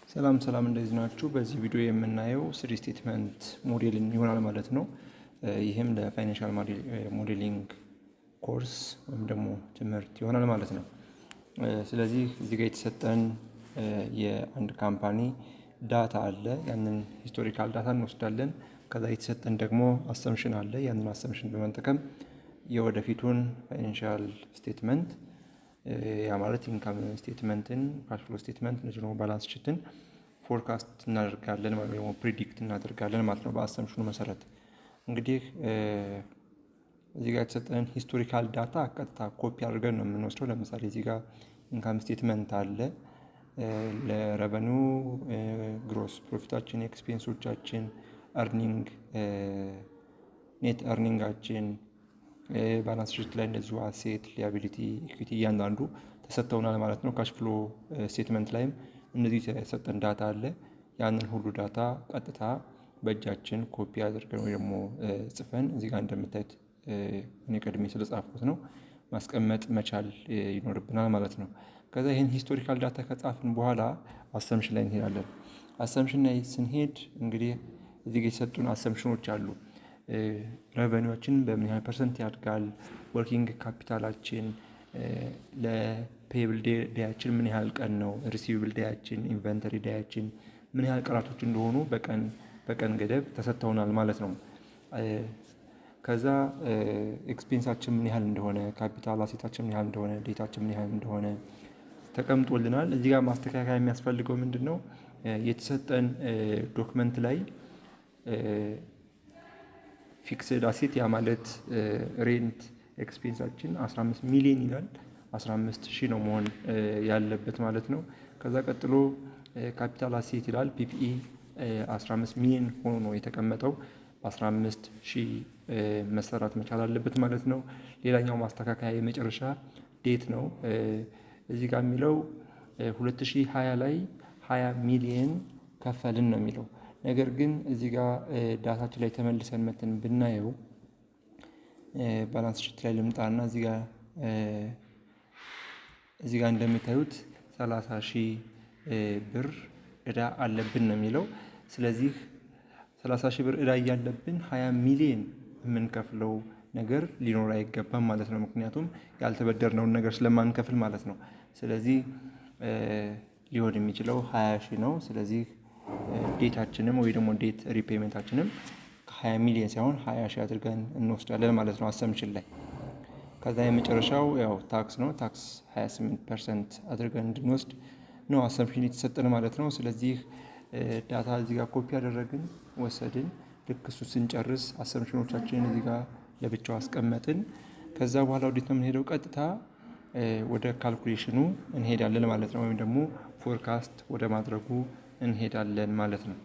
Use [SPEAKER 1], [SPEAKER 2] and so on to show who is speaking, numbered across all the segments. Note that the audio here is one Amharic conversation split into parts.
[SPEAKER 1] ሰላም ሰላም እንደዚህ ናችሁ። በዚህ ቪዲዮ የምናየው ስሪ ስቴትመንት ሞዴልን ይሆናል ማለት ነው። ይህም ለፋይናንሻል ሞዴሊንግ ኮርስ ወይም ደግሞ ትምህርት ይሆናል ማለት ነው። ስለዚህ እዚህ ጋር የተሰጠን የአንድ ካምፓኒ ዳታ አለ። ያንን ሂስቶሪካል ዳታ እንወስዳለን። ከዛ የተሰጠን ደግሞ አሰምሽን አለ። ያንን አሰምሽን በመጠቀም የወደፊቱን ፋይናንሻል ስቴትመንት ያ ማለት ኢንካም ስቴትመንትን፣ ካሽ ፍሎ ስቴትመንት፣ እንደዚህ ነው ባላንስ ሺትን ፎርካስት እናደርጋለን ማለት ነው፣ ፕሪዲክት እናደርጋለን ማለት ነው በአሰምሽኑ መሰረት። እንግዲህ እዚህ ጋር የተሰጠን ሂስቶሪካል ዳታ ቀጥታ ኮፒ አድርገን ነው የምንወስደው። ለምሳሌ እዚህ ጋር ኢንካም ስቴትመንት አለ። ለረቨኑ፣ ግሮስ ፕሮፊታችን፣ ኤክስፔንሶቻችን፣ እርኒንግ፣ ኔት እርኒንጋችን፣ ባላንስ ሺት ላይ እንደዚሁ አሴት፣ ሊያቢሊቲ፣ ኢኩዊቲ እያንዳንዱ ተሰጥተውናል ማለት ነው። ካሽ ፍሎ ስቴትመንት ላይም እነዚህ የተሰጠን ዳታ አለ። ያንን ሁሉ ዳታ ቀጥታ በእጃችን ኮፒ አድርገን ወይ ደግሞ ጽፈን እዚህ ጋር እንደምታዩት እኔ ቀድሜ ስለጻፍኩት ነው ማስቀመጥ መቻል ይኖርብናል ማለት ነው። ከዛ ይህን ሂስቶሪካል ዳታ ከጻፍን በኋላ አሰምሽን ላይ እንሄዳለን። አሰምሽን ላይ ስንሄድ እንግዲህ እዚህ ጋር የተሰጡን አሰምሽኖች አሉ። ረቨኒዎችን በምን ያህል ፐርሰንት ያድጋል፣ ወርኪንግ ካፒታላችን፣ ለፔብል ዴያችን ምን ያህል ቀን ነው፣ ሪሲቪብል ዴያችን፣ ኢንቨንተሪ ዴያችን ምን ያህል ቀናቶች እንደሆኑ በቀን ገደብ ተሰጥተውናል ማለት ነው። ከዛ ኤክስፔንሳችን ምን ያህል እንደሆነ፣ ካፒታል አሴታችን ምን ያህል እንደሆነ፣ ዴታችን ምን ያህል እንደሆነ ተቀምጦልናል። እዚህ ጋር ማስተካከያ የሚያስፈልገው ምንድን ነው? የተሰጠን ዶክመንት ላይ ፊክስድ አሴት ያ ማለት ሬንት ኤክስፔንሳችን 15 ሚሊዮን ይላል። 15,000 ነው መሆን ያለበት ማለት ነው። ከዛ ቀጥሎ ካፒታል አሴት ይላል። ፒፒኢ 15 ሚሊዮን ሆኖ ነው የተቀመጠው። 15,000 መሰራት መቻል አለበት ማለት ነው። ሌላኛው ማስተካከያ የመጨረሻ ዴት ነው። እዚህ ጋር የሚለው 2020 ላይ 20 ሚሊዮን ከፈልን ነው የሚለው። ነገር ግን እዚህ ጋር ዳታችን ላይ ተመልሰን መተን ብናየው ባላንስ ሺት ላይ ልምጣና እዚህ ጋር እንደምታዩት 30,000 ብር እዳ አለብን ነው የሚለው። ስለዚህ 30,000 ብር እዳ እያለብን 20 ሚሊዮን የምንከፍለው ነገር ሊኖር አይገባም ማለት ነው። ምክንያቱም ያልተበደርነውን ነገር ስለማንከፍል ማለት ነው። ስለዚህ ሊሆን የሚችለው 20,000 ነው። ስለዚህ ዴታችንም ወይ ደግሞ ዴት ሪፔይመንታችንም ከ20 ሚሊዮን ሳይሆን 20,000 አድርገን እንወስዳለን ማለት ነው አሰምሽን ላይ። ከዛ የመጨረሻው ያው ታክስ ነው። ታክስ 28% አድርገን እንድንወስድ ነው አሰምሽን የተሰጠን ማለት ነው። ስለዚህ ዳታ እዚህ ጋር ኮፒ ያደረግን ወሰድን። ልክ እሱ ስንጨርስ አሰምሽኖቻችንን እዚህ ጋር ለብቻው አስቀመጥን። ከዛ በኋላ ወዴት ነው የምንሄደው? ቀጥታ ወደ ካልኩሌሽኑ እንሄዳለን ማለት ነው። ወይም ደግሞ ፎርካስት ወደ ማድረጉ እንሄዳለን ማለት ነው።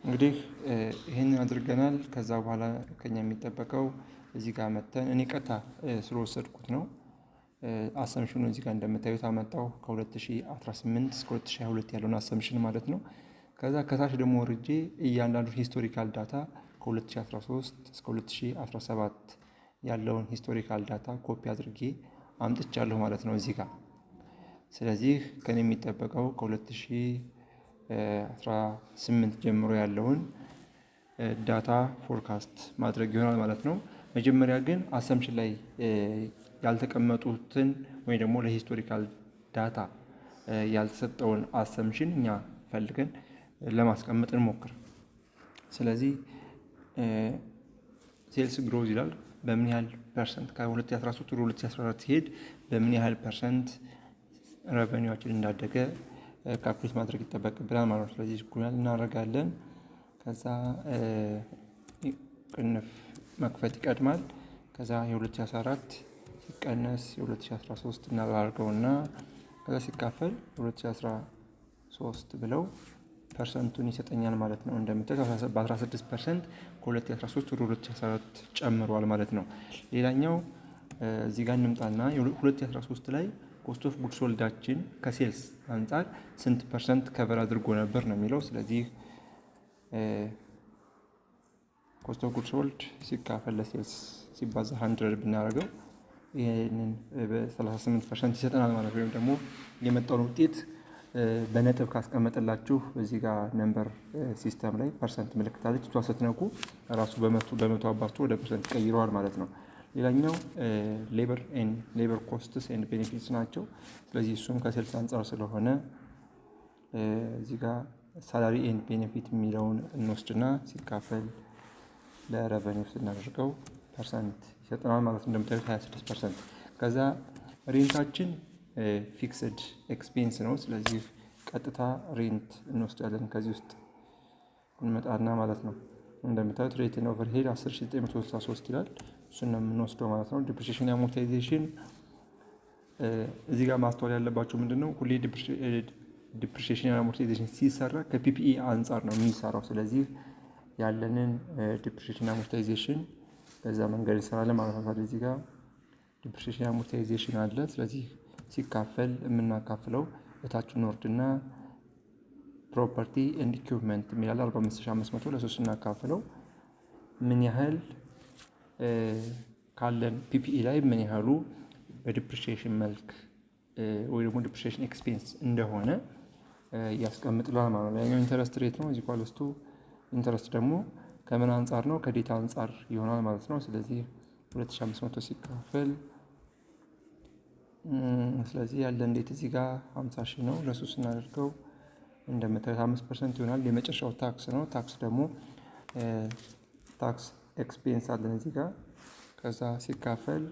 [SPEAKER 1] እንግዲህ ይህንን አድርገናል። ከዛ በኋላ ከኛ የሚጠበቀው እዚህ ጋር መተን እኔ ቀጥታ ስለወሰድኩት ነው አሰምሽኑ እዚህ ጋር እንደምታዩት አመጣው ከ2018 እስከ 2022 ያለውን አሰምሽን ማለት ነው። ከዛ ከታች ደግሞ ወርጄ እያንዳንዱን ሂስቶሪካል ዳታ ከ2013 እስከ 2017 ያለውን ሂስቶሪካል ዳታ ኮፒ አድርጌ አምጥቻለሁ ማለት ነው እዚህ ጋር። ስለዚህ ከኔ የሚጠበቀው ከ2018 ጀምሮ ያለውን ዳታ ፎርካስት ማድረግ ይሆናል ማለት ነው። መጀመሪያ ግን አሰምሽን ላይ ያልተቀመጡትን ወይ ደግሞ ለሂስቶሪካል ዳታ ያልተሰጠውን አሰምሽን እኛ ፈልገን ለማስቀመጥ እንሞክር። ስለዚህ ሴልስ ግሮዝ ይላል። በምን ያህል ፐርሰንት ከ2013 ወደ 2014 ሲሄድ በምን ያህል ፐርሰንት ረቨኒዋችን እንዳደገ ካልኩሌት ማድረግ ይጠበቅብናል ማለት ነው። ስለዚህ እኩል እናደርጋለን። ከዛ ቅንፍ መክፈት ይቀድማል። ከዛ የ2014 ሲቀነስ የ2013 እናደርገውና ከዛ ሲካፈል 2013 ብለው ፐርሰንቱን ይሰጠኛል ማለት ነው። እንደምታዩት በ16% ከ2013 ወደ 2014 ጨምሯል ማለት ነው። ሌላኛው እዚህ ጋር እንምጣና 2013 ላይ ኮስት ኦፍ ጉድ ሶልዳችን ከሴልስ አንጻር ስንት ፐርሰንት ከቨር አድርጎ ነበር ነው የሚለው። ስለዚህ ኮስት ኦፍ ጉድ ሶልድ ሲካፈል ለሴልስ ሲባዛ 100 ብናደርገው ይህንን በ38% ይሰጠናል ማለት ወይም ደግሞ የመጣውን ውጤት በነጥብ ካስቀመጠላችሁ እዚህ ጋር ነምበር ሲስተም ላይ ፐርሰንት ምልክት አለች። እሷ ስትነኩ ራሱ በመቶ አባዝቶ ወደ ፐርሰንት ቀይረዋል ማለት ነው። ሌላኛው ሌበር ኮስትስ ኤንድ ቤኔፊትስ ናቸው። ስለዚህ እሱም ከሴልስ አንጻር ስለሆነ እዚህ ጋር ሳላሪ ኤንድ ቤኔፊት የሚለውን እንወስድና ሲካፈል ለረቨኒው ስናደርገው ፐርሰንት ይሰጠናል ማለት ነው። እንደምታዩት 26%። ከዛ ሬንታችን ፊክስድ ኤክስፔንስ ነው። ስለዚህ ቀጥታ ሬንት እንወስዳለን። ከዚህ ውስጥ እንመጣና ማለት ነው እንደምታዩት ሬት ኤንድ ኦቨርሄድ 10963 ይላል። እሱን ነው የምንወስደው ማለት ነው። ዲፕሪሺዬሽን አሞርታይዜሽን እዚህ ጋር ማስተዋል ያለባቸው ምንድነው ሁሌ ዲፕሪሺዬሽን አሞርታይዜሽን ሲሰራ ከፒፒኢ አንጻር ነው የሚሰራው። ስለዚህ ያለንን ዲፕሪሺዬሽን አሞርታይዜሽን በዛ መንገድ እንሰራለን ማለት ነው። እዚህ ጋር ዲፕሪሺዬሽን አሞርታይዜሽን አለ። ስለዚህ ሲካፈል የምናካፍለው እታችን ወርድና ፕሮፐርቲ ኤንድ ኢኩዊፕመንት የሚላል 45500 ለሶስት እናካፍለው ምን ያህል ካለን ፒፒኢ ላይ ምን ያህሉ በዲፕሪሺዬሽን መልክ ወይ ደግሞ ዲፕሪሺዬሽን ኤክስፔንስ እንደሆነ ያስቀምጥላል ማለት ነው። ያኛው ኢንተረስት ሬት ነው። እዚህ ኳልስቱ ኢንተረስት ደግሞ ከምን አንጻር ነው? ከዴታ አንጻር ይሆናል ማለት ነው። ስለዚህ 2500 ሲካፈል ስለዚህ ያለን ዴት እዚህ ጋር 50,000 ነው። ለሶስት እናደርገው እንደምታዩት 5% ይሆናል። የመጨረሻው ታክስ ነው። ታክስ ደግሞ ታክስ ኤክስፔንስ አለን እዚህ ጋር። ከዛ ሲካፈል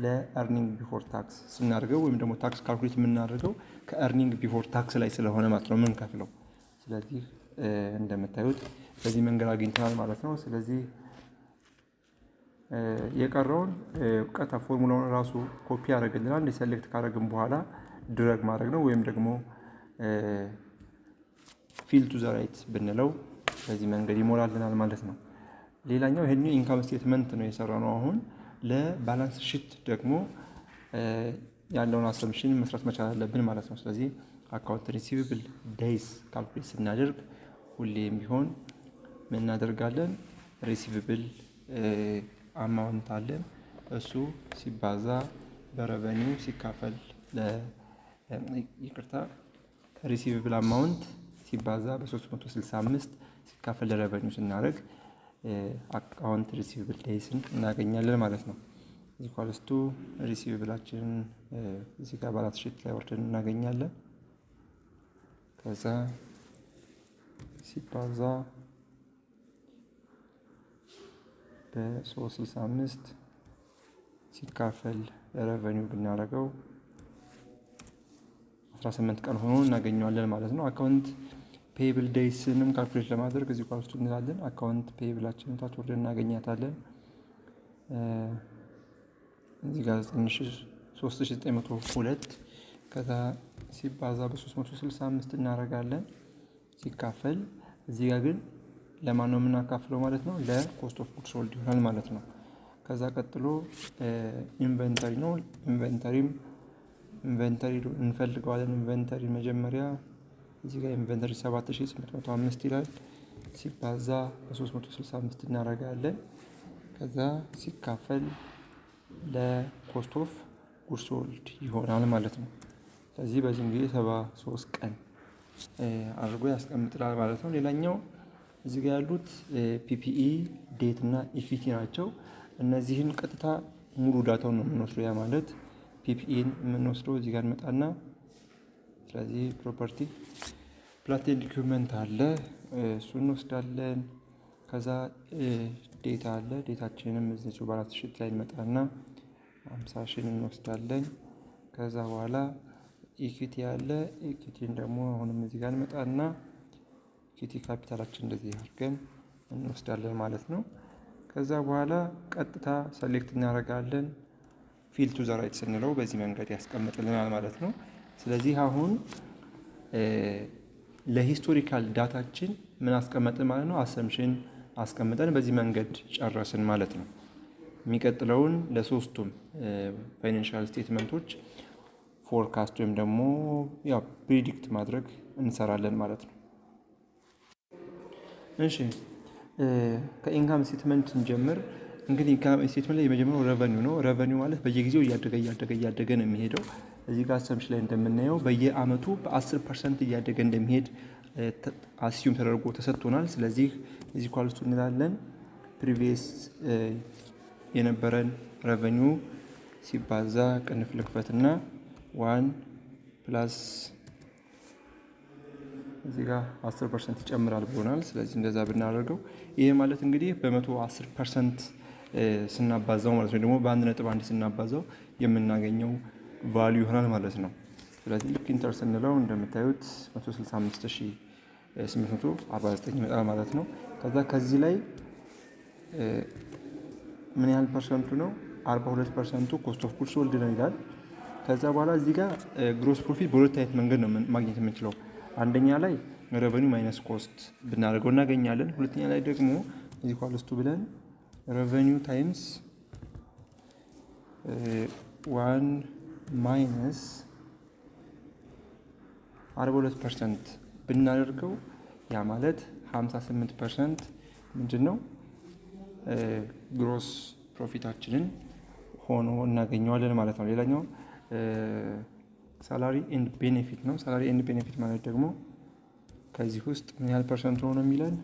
[SPEAKER 1] ለኤርኒንግ ቢፎር ታክስ ስናደርገው ወይም ደግሞ ታክስ ካልኩሌት የምናደርገው ከኤርኒንግ ቢፎር ታክስ ላይ ስለሆነ ማለት ነው የምንከፍለው። ስለዚህ እንደምታዩት በዚህ መንገድ አግኝተናል ማለት ነው። ስለዚህ የቀረውን ቀጥታ ፎርሙላውን ራሱ ኮፒ ያደርግልናል። ሴሌክት ካደረግን በኋላ ድረግ ማድረግ ነው ወይም ደግሞ ፊል ቱ ዘ ራይት ብንለው በዚህ መንገድ ይሞላልናል ማለት ነው። ሌላኛው ይሄኛው ኢንካም ስቴትመንት ነው የሰራነው። አሁን ለባላንስ ሺት ደግሞ ያለውን አሰምሽን መስራት መቻል አለብን ማለት ነው። ስለዚህ አካውንት ሪሲቪብል ዴይስ ካልኩሌት ስናደርግ ሁሌም ቢሆን ምን እናደርጋለን? ሪሲቪብል አማውንት አለን እሱ ሲባዛ በረቨኒው ሲካፈል ሪሲቪብል አማውንት ሲባዛ በ365 ሲካፈል ለረቨኒው ስናደርግ አካውንት ሪሲቪብል ዴይስን እናገኛለን ማለት ነው። እዚህ ኳልስቱ ሪሲቪብላችንን እዚህ ጋር ባላንስ ሺት ላይ ወርደን እናገኛለን። ከዛ ሲባዛ በ365 ሲካፈል ለረቨኒው ብናደርገው 18 ቀን ሆኖ እናገኘዋለን ማለት ነው። አካውንት ፔብል ዴይስንም ካልኩሌት ለማድረግ እዚህ ኳልስቱ እንላለን። አካውንት ፔብላችንን ታች ወርደን እናገኛታለን። እዚህ ጋር 3902 ከዛ ሲባዛ በ365 እናደርጋለን ሲካፈል እዚህ ጋር ግን ለማን ነው የምናካፍለው ማለት ነው? ለኮስት ኦፍ ጉድስ ሶልድ ይሆናል ማለት ነው። ከዛ ቀጥሎ ኢንቨንተሪ ነው። ኢንቨንተሪ እንፈልገዋለን። ኢንቨንተሪ መጀመሪያ እዚህ ጋር ኢንቨንተሪ 7805 ይላል። ሲባዛ በ365 እናደርጋለን። ከዛ ሲካፈል ለኮስት ኦፍ ጉድስ ሶልድ ይሆናል ማለት ነው። ስለዚህ በዚህ ጊዜ 73 ቀን አድርጎ ያስቀምጥላል ማለት ነው። ሌላኛው እዚህ ጋር ያሉት ፒፒኢ ዴት እና ኢኩዊቲ ናቸው። እነዚህን ቀጥታ ሙሉ ዳታውን ነው የምንወስደው። ያ ማለት ፒፒኢን የምንወስደው እዚህ ጋር እንመጣና ስለዚህ ፕሮፐርቲ ፕላንት ኤንድ ኢኩዊፕመንት አለ እሱን እንወስዳለን። ከዛ ዴታ አለ ዴታችንንም እዚሁ ባላንስ ሺት ላይ እንመጣና 50,000 እንወስዳለን። ከዛ በኋላ ኢኩዊቲ አለ ኢኩዊቲን ደግሞ አሁንም እዚህ ጋር እንመጣና ኢኩዊቲ ካፒታላችን እንደዚህ አድርገን እንወስዳለን ማለት ነው። ከዛ በኋላ ቀጥታ ሰሌክት እናደርጋለን። ፊል ቱ ዘ ራይት ስንለው በዚህ መንገድ ያስቀምጥልናል ማለት ነው። ስለዚህ አሁን ለሂስቶሪካል ዳታችን ምን አስቀመጥን ማለት ነው? አሰምሽን አስቀምጠን በዚህ መንገድ ጨረስን ማለት ነው። የሚቀጥለውን ለሶስቱም ፋይናንሻል ስቴትመንቶች ፎርካስት ወይም ደግሞ ያው ፕሪዲክት ማድረግ እንሰራለን ማለት ነው። እሺ ከኢንካም ስቴትመንት እንጀምር። እንግዲህ ኢንካም ስቴትመንት ላይ የመጀመሪያው ሬቨኒው ነው። ሬቨኒው ማለት በየጊዜው እያደገ ነው የሚሄደው። እዚህ ጋር አሰምሽን ላይ እንደምናየው በየአመቱ በ10% እያደገ እንደሚሄድ አስዩም ተደርጎ ተሰጥቶናል። ስለዚህ እዚህ ኳልስቱ እንላለን ፕሪቪየስ የነበረን ሬቨኒው ሲባዛ ቅንፍ ልክፈትና 1 ፕላስ እዚህ ጋር 10% ይጨምራል ብሎናል። ስለዚህ እንደዛ ብናደርገው ይሄ ማለት እንግዲህ በ110% ስናባዛው ማለት ነው ደግሞ በ1.1 ስናባዛው የምናገኘው ቫልዩ ይሆናል ማለት ነው። ስለዚህ ልክ ኢንተር ስንለው እንደምታዩት 165849 ይመጣል ማለት ነው። ከዚህ ላይ ምን ያህል ፐርሰንቱ ነው? 42% ኮስት ኦፍ ጉድስ ሶልድ ነው ይላል። ከዛ በኋላ እዚህ ጋር ግሮስ ፕሮፊት በሁለት አይነት መንገድ ነው ማግኘት የምንችለው። አንደኛ ላይ ሬቨኒው ማይነስ ኮስት ብናደርገው እናገኛለን። ሁለተኛ ላይ ደግሞ እዚህ ኳልስቱ ብለን ሬቨኒው ታይምስ 1 ማይነስ 42% ብናደርገው ያ ማለት 58% ምንድን ነው ግሮስ ፕሮፊታችንን ሆኖ እናገኘዋለን ማለት ነው። ሌላኛው ሳላሪ ኤንድ ቤኔፊት ነው። ሳላሪ ኤንድ ቤኔፊት ማለት ደግሞ ከዚህ ውስጥ ምን ያህል ፐርሰንት ሆኖ የሚለን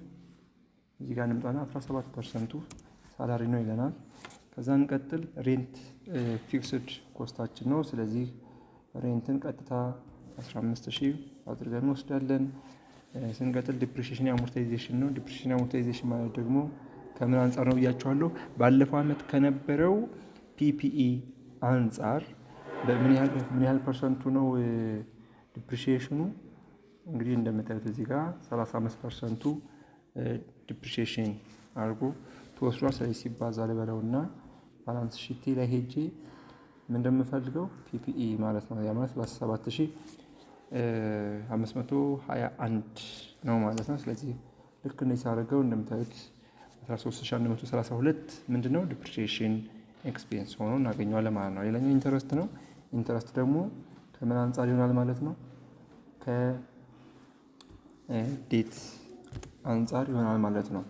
[SPEAKER 1] እዚህ ጋር እንምጣና 17% ሳላሪ ነው ይለናል። ከዛ እንቀጥል ሬንት ፊክስድ ኮስታችን ነው። ስለዚህ ሬንትን ቀጥታ 15000 አድርገን እንወስዳለን። ስንቀጥል ዲፕሪሺየሽን አሞርታይዜሽን ነው። ዲፕሪሺየሽን አሞርታይዜሽን ማለት ደግሞ ከምን አንጻር ነው ብያቸዋለሁ። ባለፈው ዓመት ከነበረው ፒፒኢ አንጻር ምን ያህል ፐርሰንቱ ነው ዲፕሪሺየሽኑ? እንግዲህ እንደምታዩት እዚህ ጋር 35%ቱ ዲፕሪሺየሽን አድርጎ ተወስዷል። ስለዚህ ሲባዛ ልበለውና ባላንስ ሺቴ ላይ ሄጄ ምን እንደምፈልገው ፒፒኢ ማለት ነው። ያ ማለት 37521 ነው ማለት ነው። ስለዚህ ልክ እንደዚህ አድርገው እንደምታዩት 13132 ምንድነው ዲፕሪሺየሽን ኤክስፔንስ ሆኖ እናገኘዋለን ማለት ነው። ሌላኛው ኢንተረስት ነው። ኢንተረስት ደግሞ ከምን አንጻር ይሆናል ማለት ነው? ከዴት አንጻር ይሆናል ማለት ነው።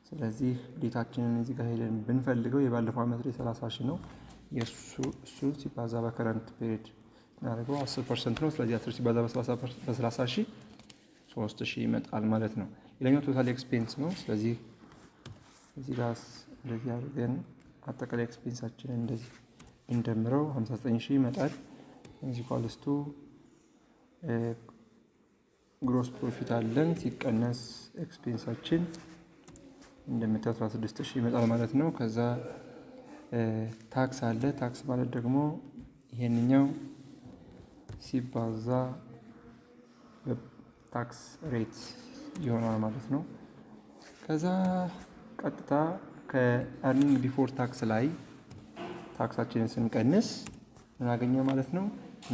[SPEAKER 1] ስለዚህ ዴታችንን እዚህ ጋር ሄደን ብንፈልገው የባለፈው ዓመት ላይ 30,000 ነው። እሱ ሲባዛ በከረንት ፔሪድ እናደርገው 10% ነው። ስለዚህ 10 ሲባዛ በ30,000 3,000 ይመጣል ማለት ነው። ሌላኛው ቶታል ኤክስፔንስ ነው። ስለዚህ እዚህ ጋር እንደዚህ አድርገን አጠቃላይ ኤክስፔንሳችንን እንደዚህ እንደምረው 59,000 ይመጣል። እዚህ ኳልስቱ ግሮስ ፕሮፊት አለን ሲቀነስ ኤክስፔንሳችን እንደምታዩት 16,000 ይመጣል ማለት ነው። ከዛ ታክስ አለ። ታክስ ማለት ደግሞ ይሄንኛው ሲባዛ በታክስ ሬት ይሆናል ማለት ነው። ከዛ ቀጥታ ከአርኒንግ ቢፎር ታክስ ላይ ታክሳችንን ስንቀንስ ምን አገኘን ማለት ነው?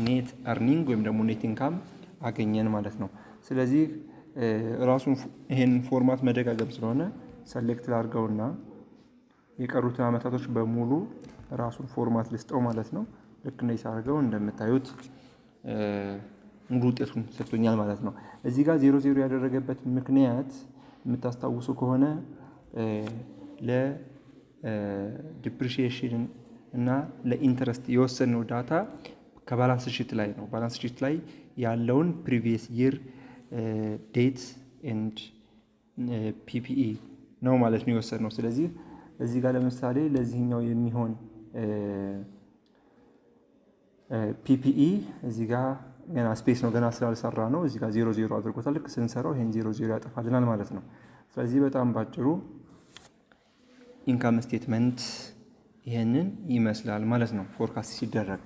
[SPEAKER 1] ኔት አርኒንግ ወይም ደግሞ ኔት ኢንካም አገኘን ማለት ነው። ስለዚህ ራሱን ይሄን ፎርማት መደጋገም ስለሆነ ሰሌክት ላድርገውና የቀሩትን አመታቶች በሙሉ ራሱን ፎርማት ልስጠው ማለት ነው። ልክ እንደዚህ አድርገው እንደምታዩት ሙሉ ውጤቱን ሰጥቶኛል ማለት ነው። እዚህ ጋር 00 ያደረገበት ምክንያት የምታስታውሱ ከሆነ ለዲፕሪሺየሽን እና ለኢንተረስት የወሰነው ዳታ ከባላንስ ሺት ላይ ነው። ባላንስ ሺት ላይ ያለውን ፕሪቪየስ ይር ዴት ኤንድ ፒፒኢ ነው ማለት ነው የወሰድነው። ስለዚህ እዚህ ጋር ለምሳሌ ለዚህኛው የሚሆን ፒፒኢ እዚህ ጋር ገና ስፔስ ነው ገና ስላልሰራ ነው እዚህ ጋር 00 አድርጎታል። ልክ ስንሰራው ይሄን 00 ያጠፋልናል ማለት ነው። ስለዚህ በጣም ባጭሩ ኢንካም ስቴትመንት ይሄንን ይመስላል ማለት ነው ፎርካስት ሲደረግ።